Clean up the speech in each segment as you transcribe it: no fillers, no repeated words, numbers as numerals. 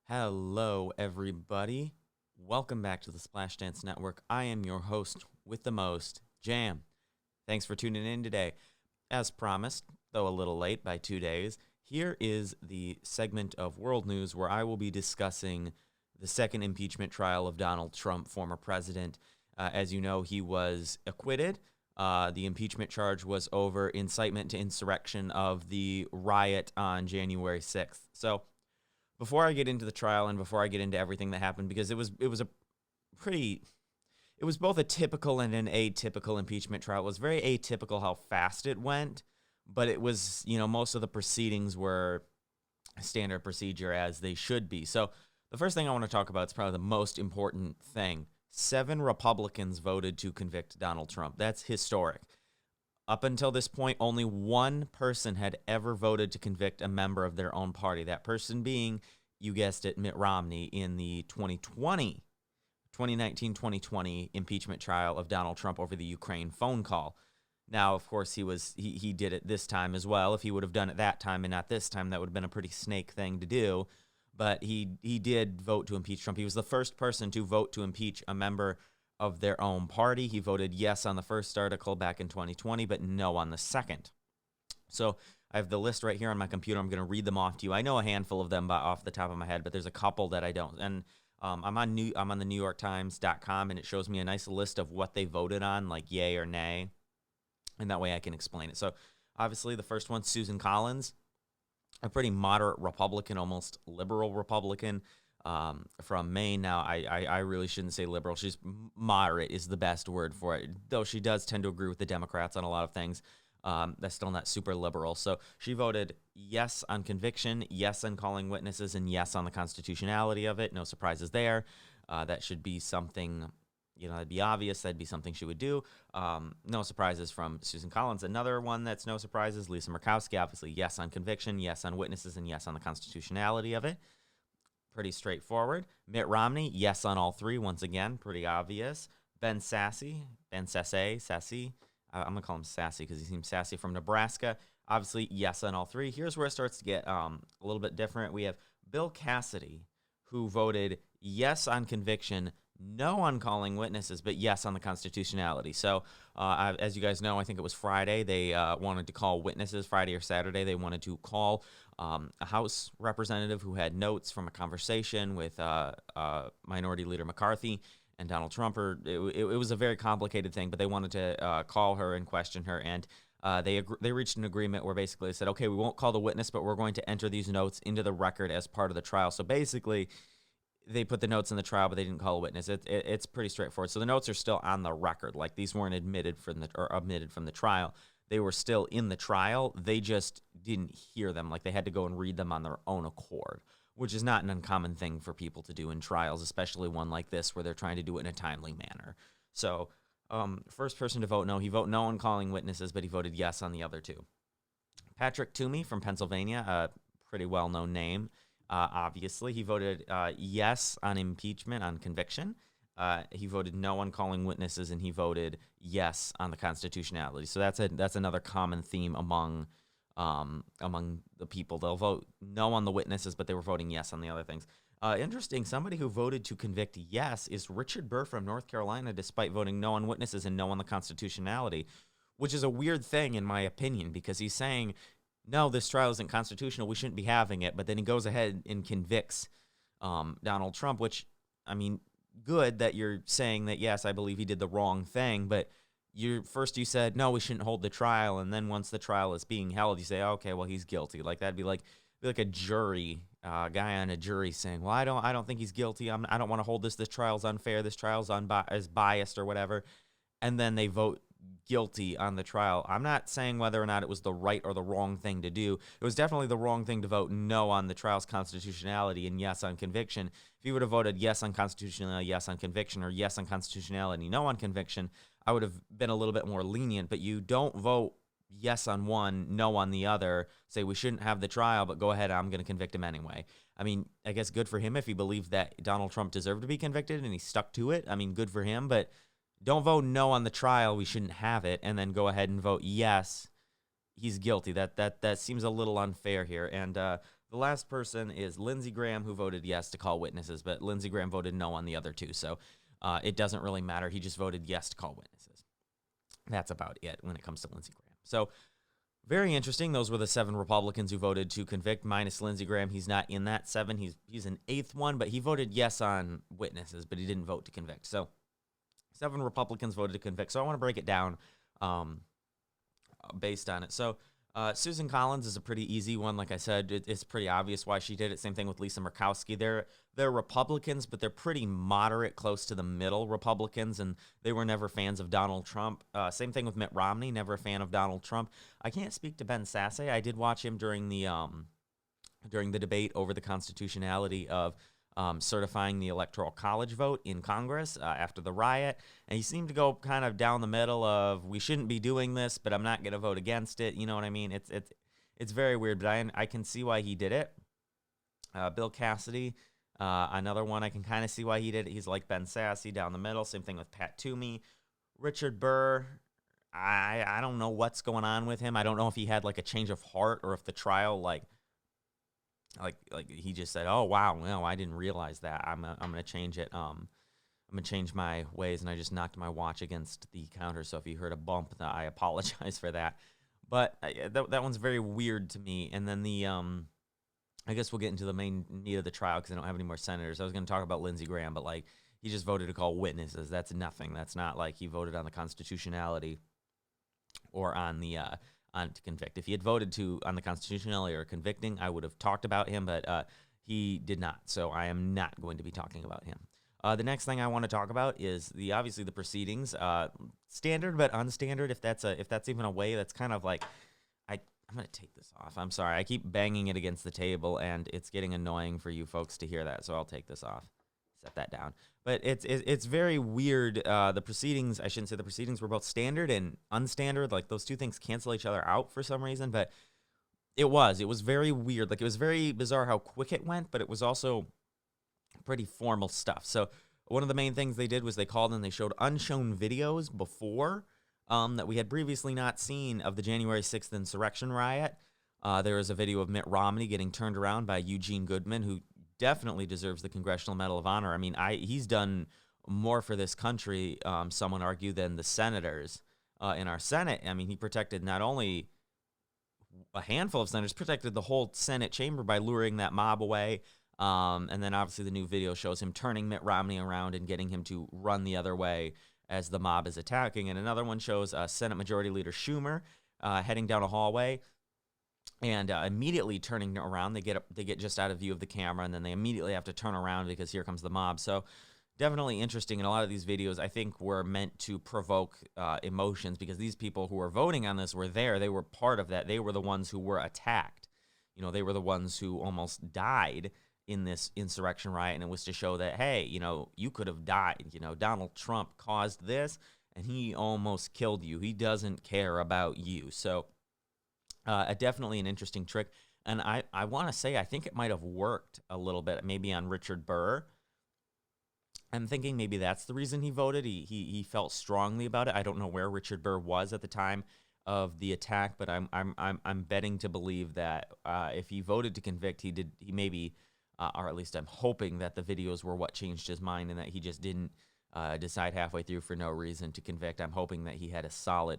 Hello, everybody. Welcome back to the Splash Dance Network. I am your host with the most, Jam. Thanks for tuning in today. As promised, though a little late by 2 days, here is the segment of world news where I will be discussing the second impeachment trial of Donald Trump, former president. As you know, he was acquitted. The impeachment charge was over incitement to insurrection of the riot on January 6th. So, before I get into the trial and before I get into everything that happened, because it was both a typical and an atypical impeachment trial. It was very atypical how fast it went, but it was, most of the proceedings were standard procedure as they should be. So the first thing I want to talk about is probably the most important thing. 7 Republicans voted to convict Donald Trump. That's historic. Up until this point, only one person had ever voted to convict a member of their own party. That person being, you guessed it, Mitt Romney in the 2019-2020 impeachment trial of Donald Trump over the Ukraine phone call. Now, of course, he did it this time as well. If he would have done it that time and not this time, that would have been a pretty snake thing to do. But he did vote to impeach Trump. He was the first person to vote to impeach a member of their own party. He voted yes on the first article back in 2020, but no on the second. So I have the list right here on my computer. I'm going to read them off to you. I know a handful of them off the top of my head, but there's a couple that I don't. And I'm on the NewYorkTimes.com, and it shows me a nice list of what they voted on, like yay or nay, and that way I can explain it. So obviously the first one, Susan Collins, a pretty moderate Republican, almost liberal Republican. From Maine. Now, I really shouldn't say liberal. She's moderate is the best word for it, though she does tend to agree with the Democrats on a lot of things. That's still not super liberal. So she voted yes on conviction, yes on calling witnesses, and yes on the constitutionality of it. No surprises there. That should be something, that'd be obvious. That'd be something she would do. No surprises from Susan Collins. Another one that's no surprises, Lisa Murkowski, obviously yes on conviction, yes on witnesses, and yes on the constitutionality of it. Pretty straightforward. Mitt Romney, yes on all 3. Once again, pretty obvious. Sasse. I'm going to call him Sasse because he seems sassy, from Nebraska. Obviously, yes on all 3. Here's where it starts to get a little bit different. We have Bill Cassidy, who voted yes on conviction, no on calling witnesses, but yes on the constitutionality. So, as you guys know, I think it was Friday. They wanted to call witnesses. Friday or Saturday, they wanted to call a House representative who had notes from a conversation with Minority Leader McCarthy and Donald Trump. It was a very complicated thing, but they wanted to call her and question her, and they reached an agreement where basically they said, okay, we won't call the witness, but we're going to enter these notes into the record as part of the trial. So basically, they put the notes in the trial, but they didn't call a witness. It's pretty straightforward. So the notes are still on the record. Like, these weren't omitted from the trial. They were still in the trial. They just didn't hear them. Like, they had to go and read them on their own accord, which is not an uncommon thing for people to do in trials, especially one like this where they're trying to do it in a timely manner. So, first person to vote no. He voted no on calling witnesses, but he voted yes on the other 2. Patrick Toomey from Pennsylvania, a pretty well-known name. Obviously, he voted yes on impeachment, on conviction. He voted no on calling witnesses, and he voted yes on the constitutionality. So that's another common theme among the people. They'll vote no on the witnesses, but they were voting yes on the other things. Interesting, somebody who voted to convict yes is Richard Burr from North Carolina, despite voting no on witnesses and no on the constitutionality, which is a weird thing in my opinion, because he's saying, no, this trial isn't constitutional, we shouldn't be having it, but then he goes ahead and convicts Donald Trump, which, I mean, good that you're saying that, yes, I believe he did the wrong thing, but you said, no, we shouldn't hold the trial, and then once the trial is being held, you say, okay, well, he's guilty. Like, that'd be like a jury, guy on a jury saying, well, I don't think he's guilty, I don't want to hold this trial's unfair, this trial's is biased or whatever, and then they vote guilty on the trial. I'm not saying whether or not it was the right or the wrong thing to do. It was definitely the wrong thing to vote no on the trial's constitutionality and yes on conviction. If you would have voted yes on constitutionality, yes on conviction, or yes on constitutionality, no on conviction, I would have been a little bit more lenient, but you don't vote yes on one, no on the other, say we shouldn't have the trial, but go ahead, I'm going to convict him anyway. I mean, I guess good for him if he believed that Donald Trump deserved to be convicted and he stuck to it. I mean, good for him, but don't vote no on the trial, we shouldn't have it, and then go ahead and vote yes, he's guilty. That seems a little unfair here. And The last person is Lindsey Graham, who voted yes to call witnesses, but Lindsey Graham voted no on the other two, so it doesn't really matter. He just voted yes to call witnesses. That's about it when it comes to Lindsey Graham. So very interesting. Those were the 7 Republicans who voted to convict, minus Lindsey Graham. He's not in that 7. He's an 8th one, but he voted yes on witnesses, but he didn't vote to convict. So 7 Republicans voted to convict. So I want to break it down based on it. So Susan Collins is a pretty easy one. Like I said, it's pretty obvious why she did it. Same thing with Lisa Murkowski. They're Republicans, but they're pretty moderate, close to the middle Republicans, and they were never fans of Donald Trump. Same thing with Mitt Romney, never a fan of Donald Trump. I can't speak to Ben Sasse. I did watch him during the debate over the constitutionality of certifying the Electoral College vote in Congress after the riot. And he seemed to go kind of down the middle of, we shouldn't be doing this, but I'm not going to vote against it. You know what I mean? It's very weird, but I can see why he did it. Bill Cassidy, another one I can kind of see why he did it. He's like Ben Sasse, down the middle. Same thing with Pat Toomey. Richard Burr, I don't know what's going on with him. I don't know if he had like a change of heart or if the trial like he just said, oh wow, no, I didn't realize that. I'm gonna change it. I'm gonna change my ways, and I just knocked my watch against the counter. So if you heard a bump, I apologize for that. But that one's very weird to me. And then I guess we'll get into the main meat of the trial because I don't have any more senators. I was gonna talk about Lindsey Graham, but like he just voted to call witnesses. That's nothing. That's not like he voted on the constitutionality or on the to convict. If he had voted on the constitutionality or convicting, I would have talked about him, but he did not. So I am not going to be talking about him. The next thing I want to talk about is obviously the proceedings, standard but unstandard. If that's even a way, that's kind of like I'm going to take this off. I'm sorry. I keep banging it against the table, and it's getting annoying for you folks to hear that. So I'll take this off. Set that down. But it's very weird. The proceedings, I shouldn't say the proceedings were both standard and unstandard. Like those two things cancel each other out for some reason. But it was very weird. Like it was very bizarre how quick it went, but it was also pretty formal stuff. So one of the main things they did was they called and they showed unshown videos before that we had previously not seen of the January 6th insurrection riot. There was a video of Mitt Romney getting turned around by Eugene Goodman, who definitely deserves the Congressional Medal of Honor. I mean, he's done more for this country, some would argue, than the senators in our Senate. I mean, he protected not only a handful of senators, protected the whole Senate chamber by luring that mob away. And then obviously the new video shows him turning Mitt Romney around and getting him to run the other way as the mob is attacking. And another one shows Senate Majority Leader Schumer heading down a hallway and immediately turning around. They get just out of view of the camera, and then they immediately have to turn around because here comes the mob. So definitely interesting. And a lot of these videos, I think, were meant to provoke emotions because these people who were voting on this were there. They were part of that. They were the ones who were attacked. You know, they were the ones who almost died in this insurrection riot, and it was to show that, hey, you know, you could have died. You know, Donald Trump caused this, and he almost killed you. He doesn't care about you. So definitely an interesting trick. And I want to say I think it might have worked a little bit, maybe on Richard Burr. I'm thinking maybe that's the reason he voted. He felt strongly about it. I don't know where Richard Burr was at the time of the attack, but I'm betting to believe that if he voted to convict, he maybe, or at least I'm hoping that the videos were what changed his mind and that he just didn't decide halfway through for no reason to convict. I'm hoping that he had a solid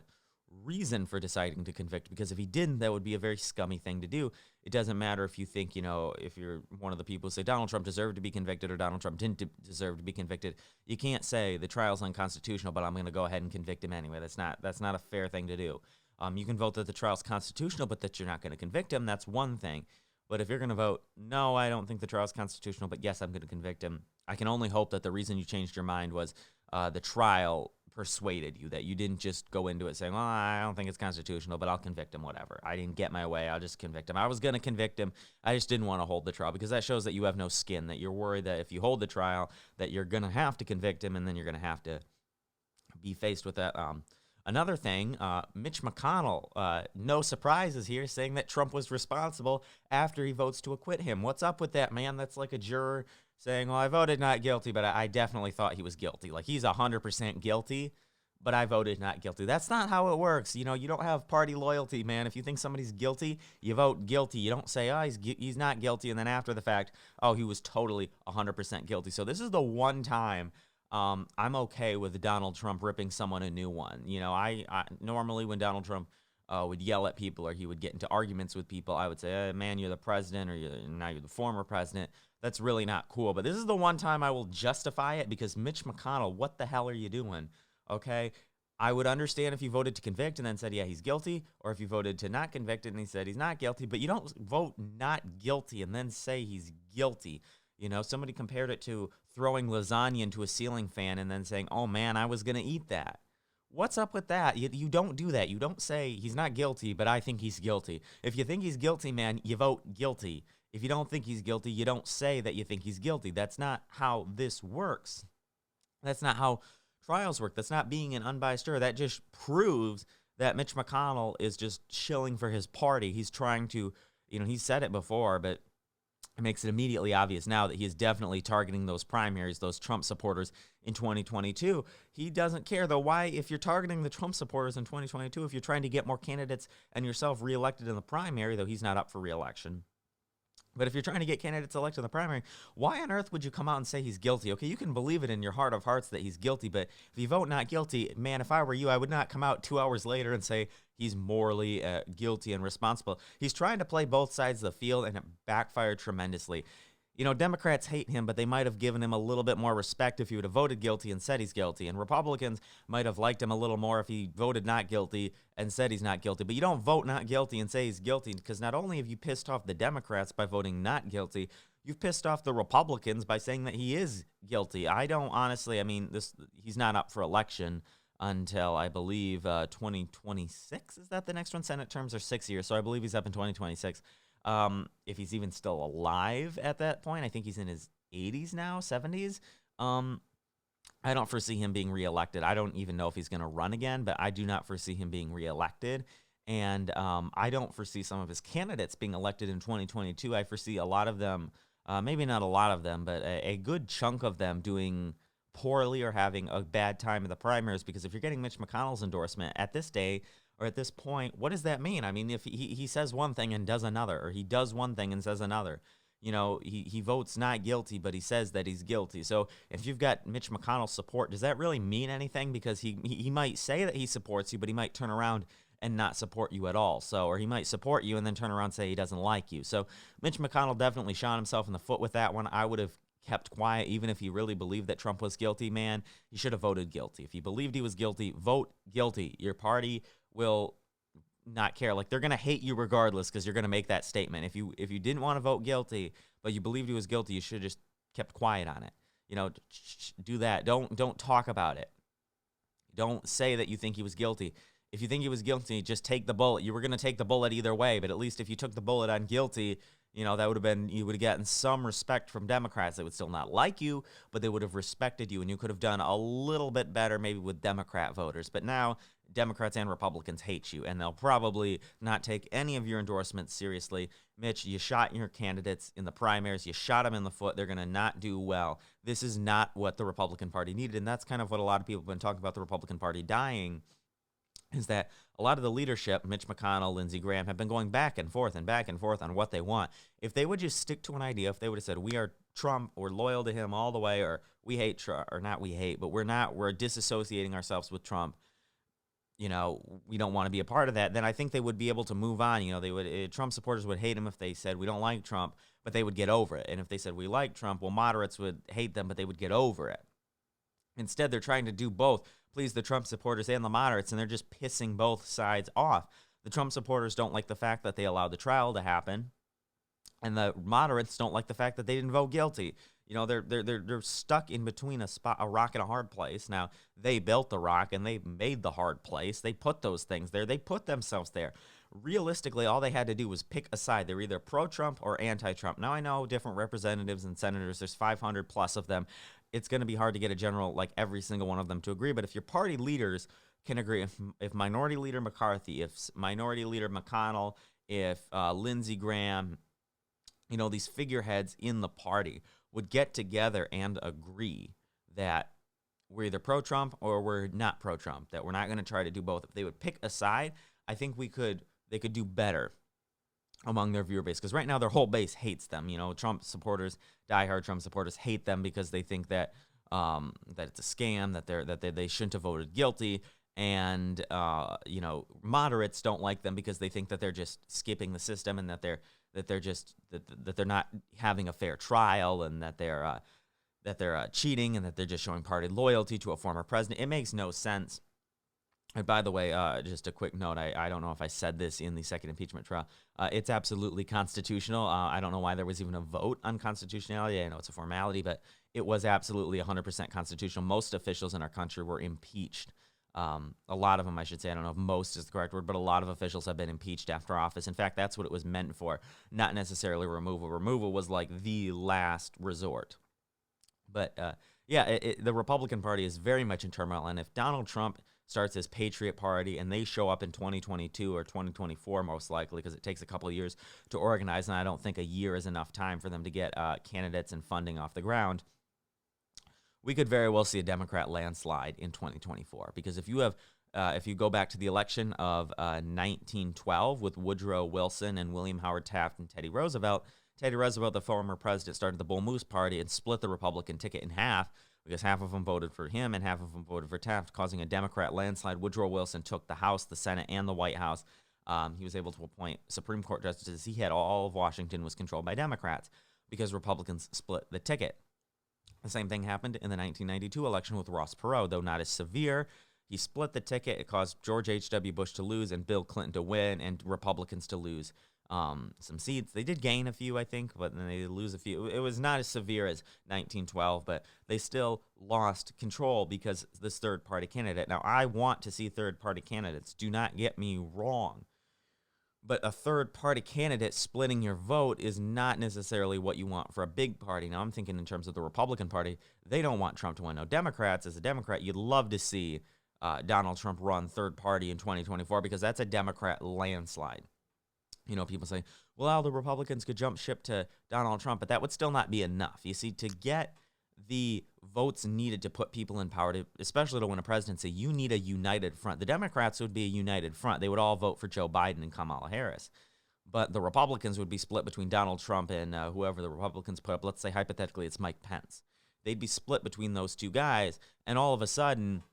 reason for deciding to convict, because if he didn't, that would be a very scummy thing to do. It doesn't matter if you think, you know, if you're one of the people who say Donald Trump deserved to be convicted or Donald Trump didn't deserve to be convicted. You can't say the trial's unconstitutional, but I'm going to go ahead and convict him anyway. That's not a fair thing to do. You can vote that the trial's constitutional, but that you're not going to convict him. That's one thing. But if you're going to vote, no, I don't think the trial's constitutional, but yes, I'm going to convict him, I can only hope that the reason you changed your mind was the trial persuaded you, that you didn't just go into it saying, well, I don't think it's constitutional, but I'll convict him, whatever. I didn't get my way. I'll just convict him. I was going to convict him. I just didn't want to hold the trial, because that shows that you have no skin, that you're worried that if you hold the trial, that you're going to have to convict him, and then you're going to have to be faced with that. Another thing, Mitch McConnell, no surprises here, saying that Trump was responsible after he votes to acquit him. What's up with that, man? That's like a juror saying, well, I voted not guilty, but I definitely thought he was guilty. Like, he's 100% guilty. but I voted not guilty. That's not how it works. You know, you don't have party loyalty, man. If you think somebody's guilty, you vote guilty. You don't say, oh, he's not guilty, and then after the fact, oh, he was totally 100% guilty. So this is the one time I'm okay with Donald Trump ripping someone a new one. You know, I normally when Donald Trump would yell at people or he would get into arguments with people, I would say, man, you're the president, or now you're the former president. That's really not cool. But this is the one time I will justify it, because Mitch McConnell, what the hell are you doing? Okay, I would understand if you voted to convict and then said, yeah, he's guilty, or if you voted to not convict and he said he's not guilty, but you don't vote not guilty and then say he's guilty. You know, somebody compared it to throwing lasagna into a ceiling fan and then saying, oh man, I was going to eat that. What's up with that? You don't do that. You don't say he's not guilty, but I think he's guilty. If you think he's guilty, man, you vote guilty. If you don't think he's guilty, you don't say that you think he's guilty. That's not how this works. That's not how trials work. That's not being an unbiased juror. That just proves that Mitch McConnell is just shilling for his party. He's trying to, you know, he said it before, but it makes it immediately obvious now that he is definitely targeting those primaries, those Trump supporters in 2022. He doesn't care, though. Why, if you're targeting the Trump supporters in 2022, if you're trying to get more candidates and yourself reelected in the primary, though he's not up for reelection, but if you're trying to get candidates elected in the primary, why on earth would you come out and say he's guilty? Okay, you can believe it in your heart of hearts that he's guilty, but if you vote not guilty, man, if I were you, I would not come out 2 hours later and say he's morally guilty and responsible. He's trying to play both sides of the field, and it backfired tremendously. You know, Democrats hate him, but they might have given him a little bit more respect if he would have voted guilty and said he's guilty. And Republicans might have liked him a little more if he voted not guilty and said he's not guilty. But you don't vote not guilty and say he's guilty, because not only have you pissed off the Democrats by voting not guilty, you've pissed off the Republicans by saying that he is guilty. I don't honestly, I mean, he's not up for election until, I believe, 2026. Is that the next one? Senate terms are 6 years, so I believe he's up in 2026. If he's even still alive at that point. I think he's in his 80s now, 70s. I don't foresee him being reelected. I don't even know if he's going to run again, but I do not foresee him being reelected. And I don't foresee some of his candidates being elected in 2022. I foresee a lot of them, maybe not a lot of them, but a good chunk of them doing poorly or having a bad time in the primaries, because if you're getting Mitch McConnell's endorsement at this day, or at this point, what does that mean? I mean, if he says one thing and does another, or he does one thing and says another, you know, he votes not guilty, but he says that he's guilty. So if you've got Mitch McConnell's support, does that really mean anything? Because he might say that he supports you, but he might turn around and not support you at all. So, or he might support you and then turn around and say he doesn't like you. So Mitch McConnell definitely shot himself in the foot with that one. I would have kept quiet. Even if he really believed that Trump was guilty, man, he should have voted guilty. If he believed he was guilty, vote guilty. Your party will not care. Like, they're going to hate you regardless, because you're going to make that statement. If you didn't want to vote guilty, but you believed he was guilty, you should have just kept quiet on it. You know, do that. Don't talk about it. Don't say that you think he was guilty. If you think he was guilty, just take the bullet. You were going to take the bullet either way, but at least if you took the bullet on guilty, you know, that would have been, you would have gotten some respect from Democrats. They would still not like you, but they would have respected you, and you could have done a little bit better maybe with Democrat voters. But now Democrats and Republicans hate you, and they'll probably not take any of your endorsements seriously. Mitch, you shot your candidates in the primaries. You shot them in the foot. They're going to not do well. This is not what the Republican Party needed, and that's kind of what a lot of people have been talking about the Republican Party dying, is that a lot of the leadership, Mitch McConnell, Lindsey Graham, have been going back and forth on what they want. If they would just stick to an idea, if they would have said, we are Trump, we're loyal to him all the way, or we hate Trump, or not we hate, but we're disassociating ourselves with Trump, you know, we don't want to be a part of that, then I think they would be able to move on. You know, Trump supporters would hate him if they said, we don't like Trump, but they would get over it. And if they said, we like Trump, well, moderates would hate them, but they would get over it. Instead, they're trying to do both, please the Trump supporters and the moderates, and they're just pissing both sides off. The Trump supporters don't like the fact that they allowed the trial to happen, and the moderates don't like the fact that they didn't vote guilty. You know, they're stuck in between a rock and a hard place. Now, they built the rock and they made the hard place. They put those things there. They put themselves there. Realistically, all they had to do was pick a side. They were either pro-Trump or anti-Trump. Now, I know different representatives and senators, there's 500 plus of them. It's going to be hard to get a general, like every single one of them to agree. But if your party leaders can agree, if Minority Leader McCarthy, if Minority Leader McConnell, if Lindsey Graham, you know, these figureheads in the party would get together and agree that we're either pro-Trump or we're not pro-Trump, that we're not going to try to do both. If they would pick a side, I think they could do better among their viewer base, because right now their whole base hates them. Trump supporters, diehard Trump supporters, hate them because they think that that it's a scam, that they shouldn't have voted guilty, and moderates don't like them because they think that they're just skipping the system, and that they're not having a fair trial, and that they're cheating, and that they're just showing party loyalty to a former president. It makes no sense. And by the way, just a quick note, I don't know if I said this in the second impeachment trial. It's absolutely constitutional. I don't know why there was even a vote on constitutionality. I know it's a formality, but it was absolutely 100% constitutional. Most officials in our country were impeached. A lot of them, I should say. I don't know if most is the correct word, but a lot of officials have been impeached after office. In fact, that's what it was meant for, not necessarily removal. Removal was like the last resort. But the Republican Party is very much in turmoil, and if Donald Trump starts his Patriot Party and they show up in 2022 or 2024 most likely, because it takes a couple of years to organize, and I don't think a year is enough time for them to get candidates and funding off the ground, we could very well see a Democrat landslide in 2024. Because if you go back to the election of 1912 with Woodrow Wilson and William Howard Taft and Teddy Roosevelt, the former president, started the Bull Moose Party and split the Republican ticket in half, because half of them voted for him and half of them voted for Taft, causing a Democrat landslide. Woodrow Wilson took the House, the Senate, and the White House. He was able to appoint Supreme Court justices. He had all of Washington was controlled by Democrats because Republicans split the ticket. The same thing happened in the 1992 election with Ross Perot, though not as severe. He split the ticket. It caused George H.W. Bush to lose and Bill Clinton to win, and Republicans to lose some seats. They did gain a few, I think, but then they did lose a few. It was not as severe as 1912, but they still lost control because this third-party candidate. Now, I want to see third-party candidates. Do not get me wrong. But a third-party candidate splitting your vote is not necessarily what you want for a big party. Now, I'm thinking in terms of the Republican Party. They don't want Trump to win. No, Democrats, as a Democrat, you'd love to see Donald Trump run third party in 2024, because that's a Democrat landslide. People say, well, the Republicans could jump ship to Donald Trump, but that would still not be enough. You see, to get the votes needed to put people in power, especially to win a presidency, you need a united front. The Democrats would be a united front. They would all vote for Joe Biden and Kamala Harris. But the Republicans would be split between Donald Trump and whoever the Republicans put up. Let's say, hypothetically, it's Mike Pence. They'd be split between those two guys, and all of a sudden,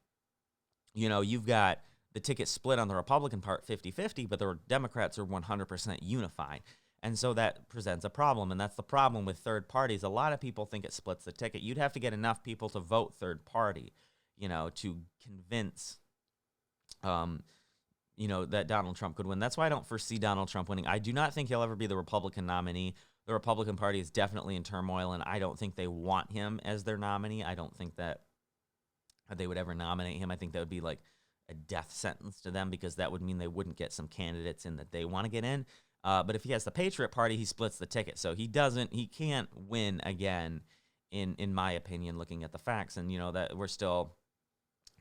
you've got the ticket split on the Republican part 50-50, but the Democrats are 100% unified. And so that presents a problem, and that's the problem with third parties. A lot of people think it splits the ticket. You'd have to get enough people to vote third party, to convince, that Donald Trump could win. That's why I don't foresee Donald Trump winning. I do not think he'll ever be the Republican nominee. The Republican Party is definitely in turmoil, and I don't think they want him as their nominee. I don't think that they would ever nominate him. I think that would be like a death sentence to them, because that would mean they wouldn't get some candidates in that they want to get in. But if he has the Patriot Party, he splits the ticket. So he can't win again, in my opinion, looking at the facts. And, that we're still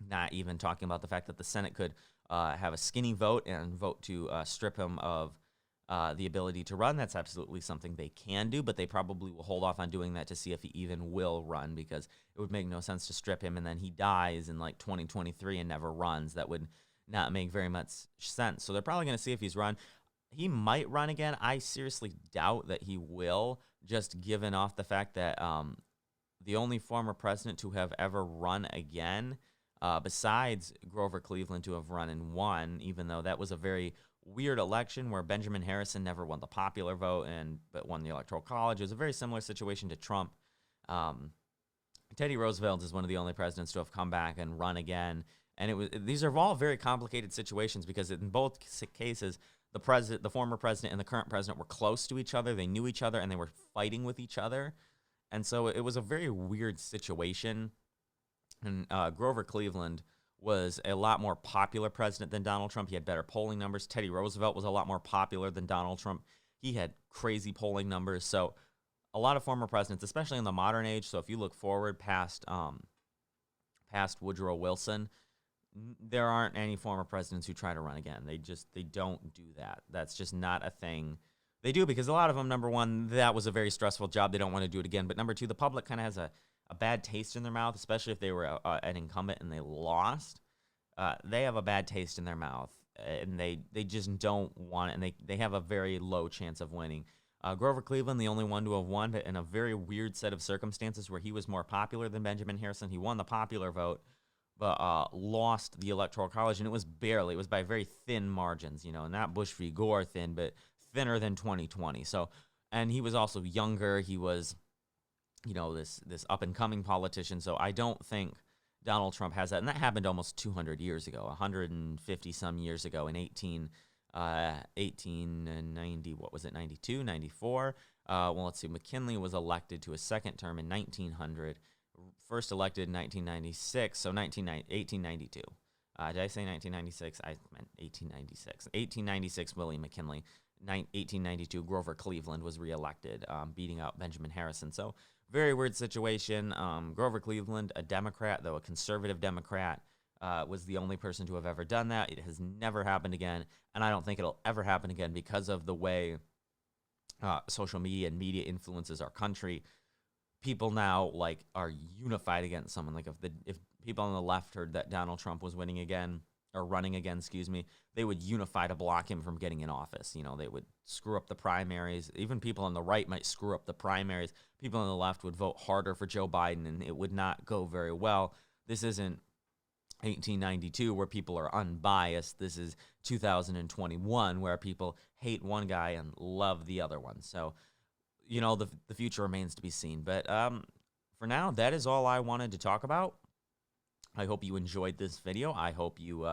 not even talking about the fact that the Senate could have a skinny vote and vote to strip him of the ability to run. That's absolutely something they can do, but they probably will hold off on doing that to see if he even will run, because it would make no sense to strip him and then he dies in like 2023 and never runs. That would not make very much sense. So they're probably going to see if he's run. He might run again. I seriously doubt that he will, just given off the fact that the only former president to have ever run again, besides Grover Cleveland, to have run and won, even though that was a very weird election where Benjamin Harrison never won the popular vote but won the Electoral College. It was a very similar situation to Trump. Teddy Roosevelt is one of the only presidents to have come back and run again. And these are all very complicated situations, because in both cases, the former president and the current president were close to each other. They knew each other and they were fighting with each other. And so it was a very weird situation. And Grover Cleveland was a lot more popular president than Donald Trump. He had better polling numbers. Teddy Roosevelt was a lot more popular than Donald Trump. He had crazy polling numbers. So a lot of former presidents, especially in the modern age, so if you look forward past Woodrow Wilson, there aren't any former presidents who try to run again. They don't do that. That's just not a thing they do, because a lot of them, number one, that was a very stressful job. They don't want to do it again. But number two, the public kind of has a a bad taste in their mouth, especially if they were an incumbent and they lost. They have a bad taste in their mouth, and they just don't want it, and they have a very low chance of winning. Grover Cleveland, the only one to have won, but in a very weird set of circumstances where he was more popular than Benjamin Harrison. He won the popular vote, but lost the Electoral College, and it was by very thin margins, not Bush v. Gore thin, but thinner than 2020. So, and he was also younger. He was, this up-and-coming politician. So I don't think Donald Trump has that. And that happened almost 200 years ago, 150-some years ago in 1890, what was it, 92, 94? Well, let's see. McKinley was elected to a second term in 1900, first elected in 1996, so 1892. Did I say 1996? I meant 1896. 1896, William McKinley. 1892, Grover Cleveland was reelected, beating out Benjamin Harrison. So very weird situation. Grover Cleveland, a Democrat, though a conservative Democrat, was the only person to have ever done that. It has never happened again, and I don't think it'll ever happen again because of the way social media and media influences our country. People now are unified against someone. If people on the left heard that Donald Trump was running again, they would unify to block him from getting in office. They would screw up the primaries. Even people on the right might screw up the primaries. People on the left would vote harder for Joe Biden, and it would not go very well. This isn't 1892 where people are unbiased. This is 2021 where people hate one guy and love the other one. So, the future remains to be seen. But for now, that is all I wanted to talk about. I hope you enjoyed this video. I hope you,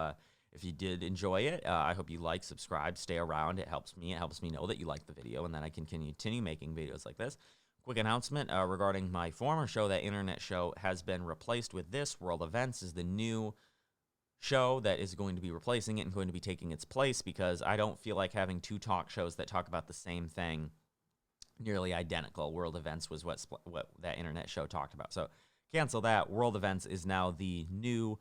if you did enjoy it, I hope you like, subscribe, stay around. It helps me. It helps me know that you like the video and that I can continue making videos like this. Quick announcement regarding my former show. That internet show has been replaced with this. World Events is the new show that is going to be replacing it and going to be taking its place, because I don't feel like having two talk shows that talk about the same thing nearly identical. World Events was what that internet show talked about. So cancel that. World Events is now the new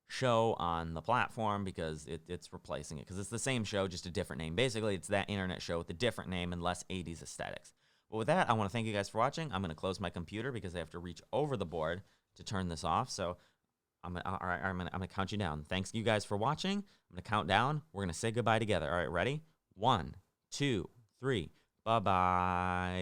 show on the platform because it's replacing it, because it's the same show, just a different name. Basically, it's that internet show with a different name and less 80s aesthetics. But with that, I want to thank you guys for watching. I'm going to close my computer because I have to reach over the board to turn this off. So I'm gonna count you down. Thanks you guys for watching. I'm gonna count down. We're gonna say goodbye together. All right, ready? 1, 2, 3. Bye-bye.